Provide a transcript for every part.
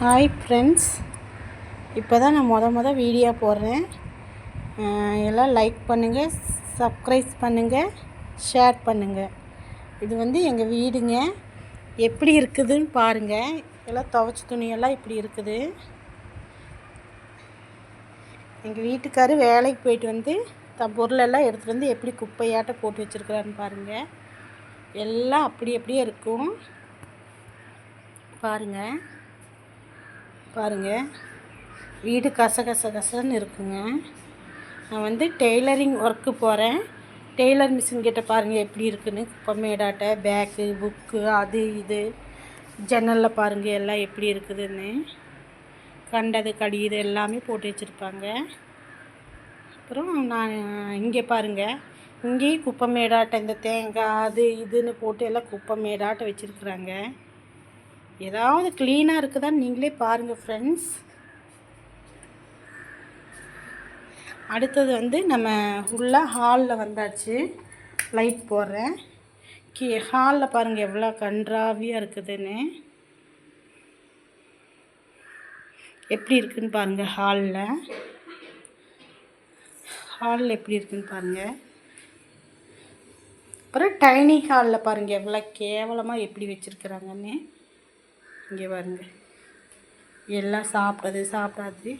Hi friends, இப்போ தான் நான் மொதல் வீடியோ போடுறேன். எல்லாம் லைக் பண்ணுங்கள், சப்ஸ்கிரைப் பண்ணுங்கள், ஷேர் பண்ணுங்கள். இது எங்கள் வீடுங்க. எப்படி இருக்குதுன்னு பாருங்கள். எல்லாம் துவைச்ச துணியெல்லாம் இப்படி இருக்குது. எங்கள் வீட்டுக்காரர் வேலைக்கு போயிட்டு பொருளெல்லாம் எடுத்துகிட்டு வந்து எப்படி குப்பையாட்ட போட்டு வச்சுருக்குறான்னு பாருங்கள். எல்லாம் அப்படியே இருக்கும். பாருங்கள், வீடு கசன்னு இருக்குங்க. நான் டெய்லரிங் ஒர்க்கு போகிறேன். டெய்லர் மிஷின் கிட்ட பாருங்கள் எப்படி இருக்குன்னு. குப்பைமேடாட்ட பேக்கு, புக்கு, அது இது ஜன்னலில் பாருங்கள் எல்லாம் எப்படி இருக்குதுன்னு. கண்டது கடியுது எல்லாமே போட்டு வச்சுருப்பாங்க. அப்புறம் நான் இங்கே பாருங்கள், இங்கேயும் குப்பைமேடாட்ட இந்த தேங்காய் அது இதுன்னு போட்டு எல்லாம் குப்பைமேடாட்ட வச்சுருக்குறாங்க. ஏதாவது க்ளீனாக இருக்குதான்னு நீங்களே பாருங்கள் ஃப்ரெண்ட்ஸ். அடுத்தது நம்ம உள்ள ஹாலில் வந்தாச்சு. லைட் போடுறேன். ஹாலில் பாருங்கள் எவ்வளோ கன்றாவியாக இருக்குதுன்னு. எப்படி இருக்குதுன்னு பாருங்கள். ஹாலில் எப்படி இருக்குதுன்னு பாருங்கள். அப்புறம் டைனிங் ஹாலில் பாருங்கள் எவ்வளோ கேவலமாக எப்படி வச்சுருக்குறாங்கன்னு. இங்கே பாருங்கள், எல்லாம் சாப்பிடாது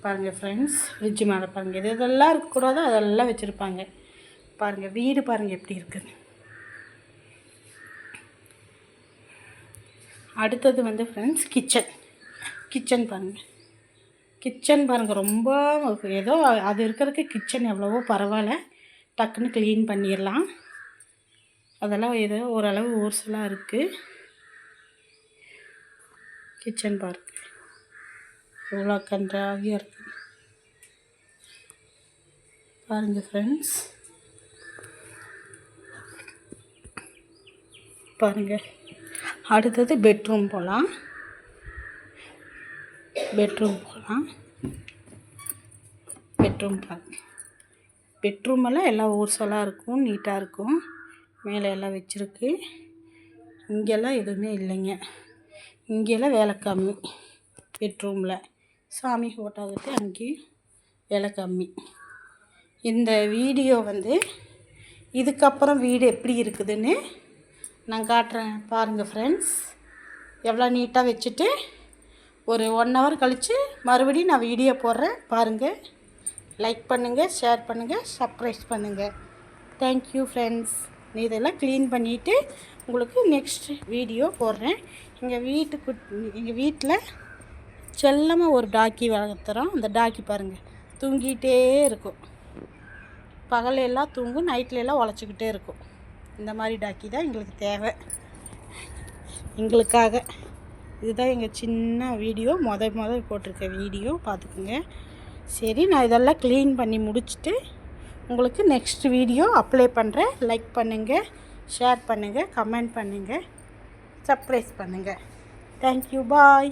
பாருங்கள் ஃப்ரெண்ட்ஸ். ஃப்ரிட்ஜ் மேலே பாருங்கள், இதெல்லாம் இருக்கக்கூடாதோ அதெல்லாம் வச்சுருப்பாங்க. பாருங்கள் வீடு பாருங்கள் எப்படி இருக்குது. அடுத்தது ஃப்ரெண்ட்ஸ் கிச்சன் பாருங்கள். ரொம்ப ஏதோ அது இருக்கிறதுக்கு கிச்சன் எவ்வளவோ பரவாயில்ல, டக்குன்னு க்ளீன் பண்ணிடலாம். அதெல்லாம் ஏதோ ஓரளவு ஓர்சலாக இருக்குது. கிச்சன் பாருங்கள் எவ்வளோ கன்றாவியாக இருக்குது பாருங்கள் ஃப்ரெண்ட்ஸ். பாருங்கள், அடுத்தது பெட்ரூம் போகலாம். பாருங்கள். பெட்ரூமெல்லாம் எல்லாம் ஊர்சலாக இருக்கும், நீட்டாக இருக்கும். மேலே எல்லாம் வச்சுருக்கு. இங்கெல்லாம் எதுவுமே இல்லைங்க. இங்கெல்லாம் வேலை கம்மி. பெட்ரூமில் சாமி ஃபோட்டோவுக்கு அங்கேயும் வேலை கம்மி. இந்த வீடியோ இதுக்கப்புறம் வீடு எப்படி இருக்குதுன்னு நான் காட்டுறேன் பாருங்கள் ஃப்ரெண்ட்ஸ். எவ்வளோ நீட்டாக வச்சுட்டு ஒரு 1 hour கழித்து மறுபடியும் நான் வீடியோ போடுறேன் பாருங்கள். லைக் பண்ணுங்கள், ஷேர் பண்ணுங்கள், சப்ஸ்கிரைப் பண்ணுங்கள். Thank you friends. இதெல்லாம் க்ளீன் பண்ணிவிட்டு உங்களுக்கு நெக்ஸ்ட் வீடியோ போடுறேன். எங்கள் வீட்டில் செல்லமாக ஒரு டாக்கி வளர்த்துறோம். அந்த டாக்கி பாருங்கள் தூங்கிட்டே இருக்கும். பகலெல்லாம் தூங்கும், நைட்லெல்லாம் உழைச்சிக்கிட்டே இருக்கும். இந்த மாதிரி டாக்கி தான் எங்களுக்கு தேவை. எங்களுக்காக இதுதான் எங்கள் சின்ன வீடியோ, முதல் போட்டிருக்க வீடியோ பார்த்துக்குங்க. சரி, நான் இதெல்லாம் க்ளீன் பண்ணி முடிச்சுட்டு உங்களுக்கு நெக்ஸ்ட் வீடியோ அப்ளை பண்ணுறேன். லைக் பண்ணுங்கள், ஷேர் பண்ணுங்கள், கமெண்ட் பண்ணுங்கள், சப்ஸ்கிரைப் பண்ணுங்கள். தேங்க்யூ, பாய்.